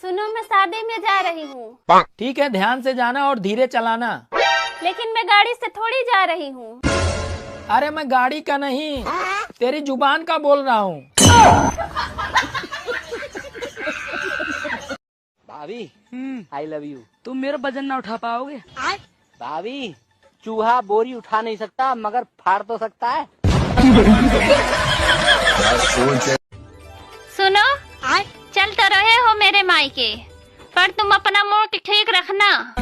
सुनो, मैं शादी में जा रही हूँ। ठीक है, ध्यान से जाना और धीरे चलाना। लेकिन मैं गाड़ी से थोड़ी जा रही हूँ। अरे मैं गाड़ी का नहीं, तेरी जुबान का बोल रहा हूँ। भाभी आई लव यू। तुम मेरा वजन ना उठा पाओगे। भाभी चूहा बोरी उठा नहीं सकता मगर फाड़ तो सकता है। सुनो, चल तो रहे हो मेरे मायके, पर तुम अपना मूड ठीक रखना।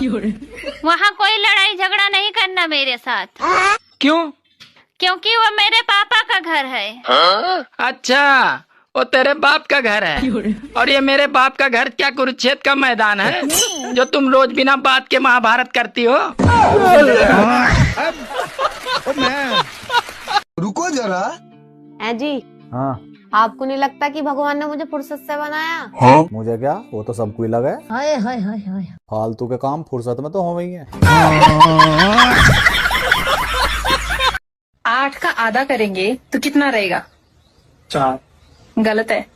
वहाँ कोई लड़ाई झगड़ा नहीं करना मेरे साथ। क्यों? क्योंकि वो मेरे पापा का घर है। अच्छा, वो तेरे बाप का घर है और ये मेरे बाप का घर क्या कुरुक्षेत्र का मैदान है जो तुम रोज बिना बात के महाभारत करती हो? रुको जरा। जी हाँ, आपको नहीं लगता कि भगवान ने मुझे फुर्सत से बनाया? हाँ? मुझे क्या, वो तो सबको ही लगा है। हाय हाय हाय हाय। फालतू के काम फुर्सत में तो हो ही है। 8 का आधा करेंगे तो कितना रहेगा? 4। गलत है।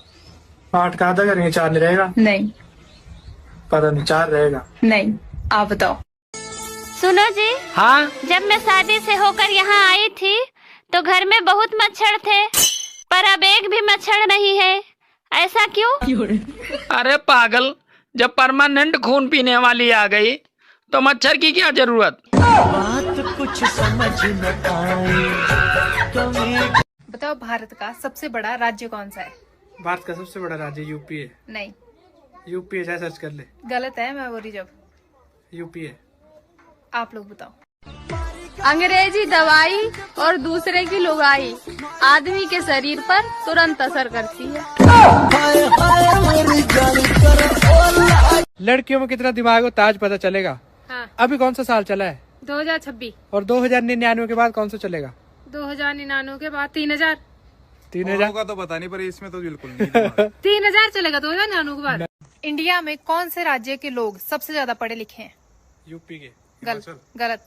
8 का आधा करेंगे 4 नहीं रहेगा? नहीं। पता नहीं, 4 रहेगा। नहीं, आप बताओ। सुनो जी, हाँ? जब मैं शादी से होकर यहाँ आई थी तो घर में बहुत मच्छर थे, पर अब एक भी मच्छर नहीं है। ऐसा क्यों? अरे पागल, जब परमानेंट खून पीने वाली आ गई तो मच्छर की क्या जरूरत? बात कुछ समझ न आए। बताओ, भारत का सबसे बड़ा राज्य कौन सा है? भारत का सबसे बड़ा राज्य यूपी है। नहीं। यूपी है, चाहे सर्च कर ले। गलत है, मैं बोली जब। यूपी है। आप लोग बताओ। अंग्रेजी दवाई और दूसरे की लुगाई आदमी के शरीर पर तुरंत असर करती है। लड़कियों में कितना दिमाग हो ताज पता चलेगा। हाँ। अभी कौन सा साल चला है? 2026। और 2099 के बाद कौन सा चलेगा? 2099 के बाद 3000। 3000 का तो पता नहीं, पर इसमें तो बिल्कुल नहीं। 3000 चलेगा 2099 के बाद। इंडिया में कौन से राज्य के लोग सबसे ज्यादा पढ़े लिखे हैं? यूपी के। गलत।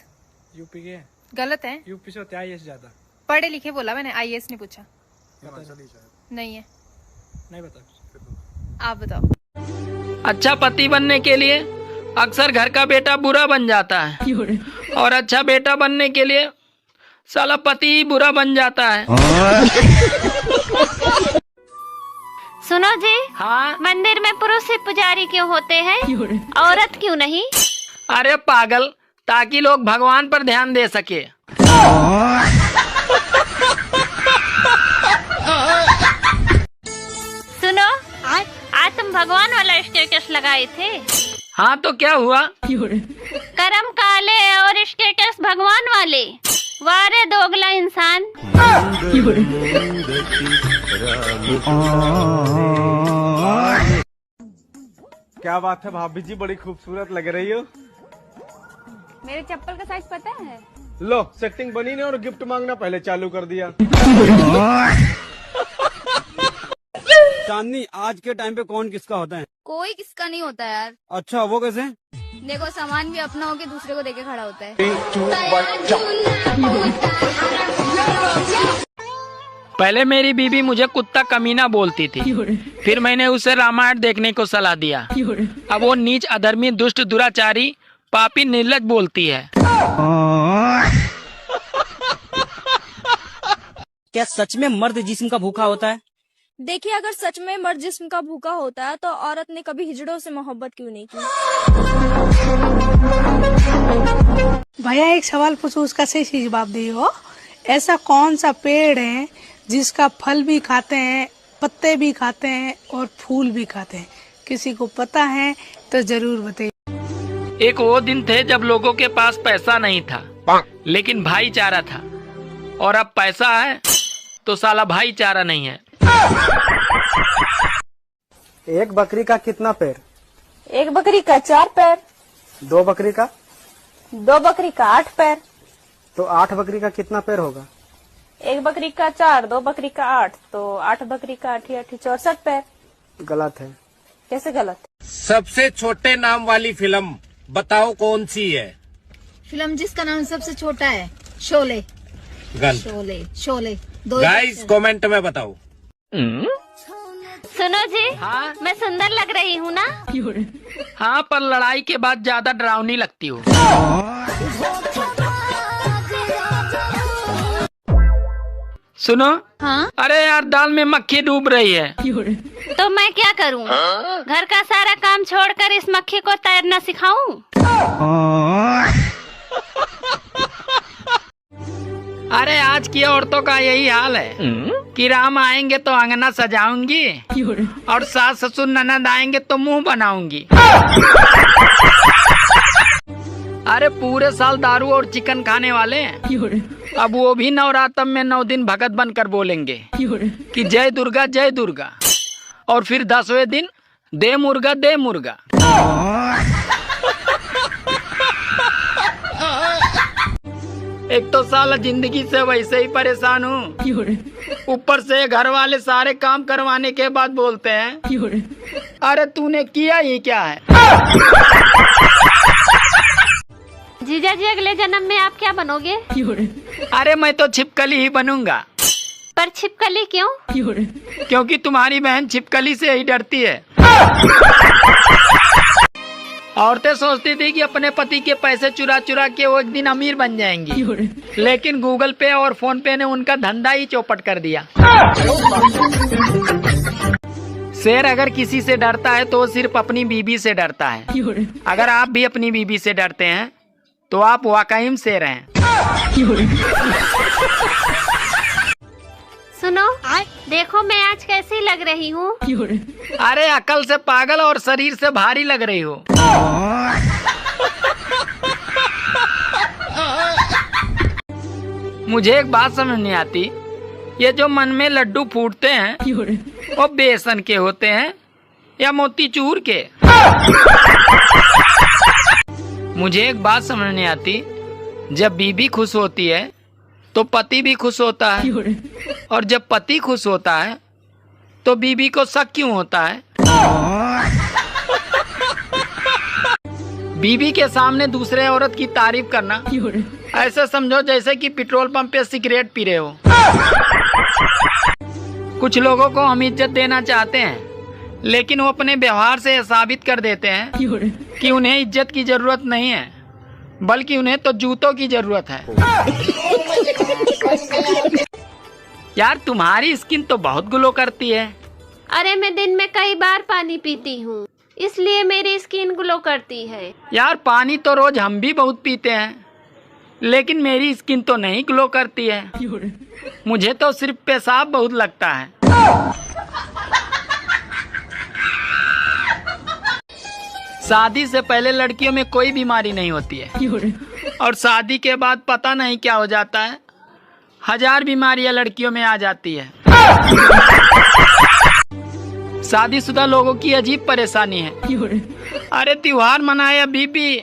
यूपी के गलत है। यूपी से होते हैं IAS ज्यादा। पढ़े लिखे बोला मैंने, IAS नहीं पूछा। नहीं है। नहीं बता। आप बताओ। अच्छा पति बनने के लिए अक्सर घर का बेटा बुरा बन जाता है और अच्छा बेटा बनने के लिए साला पति ही बुरा बन जाता है। सुनो जी, हाँ? मंदिर में पुरुष ही पुजारी क्यों होते हैं, औरत क्यों नहीं? अरे पागल, ताकि लोग भगवान पर ध्यान दे सके। सुनो, आज तुम भगवान वाला स्टेटस लगाए थे। हाँ तो क्या हुआ? कर्म काले और स्टेटस भगवान वाले। वारे दोगला इंसान। क्या बात है भाभी जी, बड़ी खूबसूरत लग रही हो। मेरे चप्पल का साइज पता है? लो, सेटिंग बनी नहीं और गिफ्ट मांगना पहले चालू कर दिया। चांदनी, आज के टाइम पे कौन किसका होता है? कोई किसका नहीं होता यार। अच्छा, वो कैसे? देखो, सामान भी अपना होके दूसरे को देके खड़ा होता है। पहले मेरी बीबी मुझे कुत्ता कमीना बोलती थी, फिर मैंने उसे रामायण देखने को सलाह दिया। अब वो नीच अधर्मी दुष्ट दुराचारी पापी निर्लज बोलती है। क्या सच में मर्द जिस्म का भूखा होता है? देखिए, अगर सच में मर्द जिस्म का भूखा होता है तो औरत ने कभी हिजड़ों से मोहब्बत क्यों नहीं की? भैया एक सवाल पूछो, उसका सही जवाब दियो। ऐसा कौन सा पेड़ है जिसका फल भी खाते हैं, पत्ते भी खाते हैं और फूल भी खाते हैं? किसी को पता है तो जरूर बताइए। एक वो दिन थे जब लोगों के पास पैसा नहीं था लेकिन भाईचारा था, और अब पैसा है तो साला भाईचारा नहीं है। एक बकरी का कितना पैर? एक बकरी का 4 पैर। 2 बकरी का? 2 बकरी का 8 पैर। तो 8 बकरी का कितना पैर होगा? एक बकरी का 4, 2 बकरी का 8, तो 8 बकरी का 8 8 64 पैर। गलत है। कैसे गलत? सबसे छोटे नाम वाली फिल्म बताओ कौन सी है? फिल्म जिसका नाम सबसे छोटा है, शोले। गलत। शोले। गाइस कमेंट में बताओ। सुनो जी, हाँ? मैं सुंदर लग रही हूँ ना? हाँ, पर लड़ाई के बाद ज्यादा डरावनी लगती हो। सुनो। हाँ? अरे यार, दाल में मक्खी डूब रही है। तो मैं क्या करूँ? घर का सारा काम छोड़कर इस मक्खी को तैरना सिखाऊं? अरे आज की औरतों का यही हाल है कि राम आएंगे तो अंगना सजाऊंगी और सास ससुर ननद आएंगे तो मुंह बनाऊंगी। अरे पूरे साल दारू और चिकन खाने वाले हैं, अब वो भी नवरात्र में 9 दिन भगत बनकर बोलेंगे कि जय दुर्गा जय दुर्गा, और फिर 10वें दिन दे मुर्गा दे मुर्गा। एक तो साला जिंदगी से वैसे ही परेशान हूँ, ऊपर से घर वाले सारे काम करवाने के बाद बोलते हैं अरे तूने किया ही क्या है। जीजा जी, अगले जन्म में आप क्या बनोगे? अरे मैं तो छिपकली ही बनूंगा। पर छिपकली क्यों? क्योंकि तुम्हारी बहन छिपकली से ही डरती है। औरतें सोचती थी कि अपने पति के पैसे चुरा चुरा के वो एक दिन अमीर बन जाएंगी, लेकिन गूगल पे और फोन पे ने उनका धंधा ही चौपट कर दिया। शेर अगर किसी से डरता है तो वो सिर्फ अपनी बीबी से डरता है। अगर आप भी अपनी बीबी से डरते हैं तो आप वाकई में शेर हैं। सुनो, देखो मैं आज कैसी लग रही हूँ? अरे अकल से पागल और शरीर से भारी लग रही हो। मुझे एक बात समझ नहीं आती, ये जो मन में लड्डू फूटते हैं वो बेसन के होते हैं या मोतीचूर के? मुझे एक बात समझ नहीं आती, जब बीबी खुश होती है तो पति भी खुश होता है, और जब पति खुश होता है तो बीबी को शक क्यों होता है? बीबी के सामने दूसरे औरत की तारीफ करना ऐसा समझो जैसे कि पेट्रोल पंप पे सिगरेट पी रहे हो। कुछ लोगों को हम इज्जत देना चाहते हैं, लेकिन वो अपने व्यवहार से साबित कर देते हैं कि उन्हें इज्जत की जरूरत नहीं है, बल्कि उन्हें तो जूतों की जरूरत है। यार तुम्हारी स्किन तो बहुत ग्लो करती है। अरे मैं दिन में कई बार पानी पीती हूँ, इसलिए मेरी स्किन ग्लो करती है। यार पानी तो रोज हम भी बहुत पीते हैं, लेकिन मेरी स्किन तो नहीं ग्लो करती है। मुझे तो सिर्फ पेशाब बहुत लगता है। शादी से पहले लड़कियों में कोई बीमारी नहीं होती है, और शादी के बाद पता नहीं क्या हो जाता है, 1000 बीमारियां लड़कियों में आ जाती है। शादीशुदा लोगों की अजीब परेशानी है। अरे त्योहार मनाए बीबी।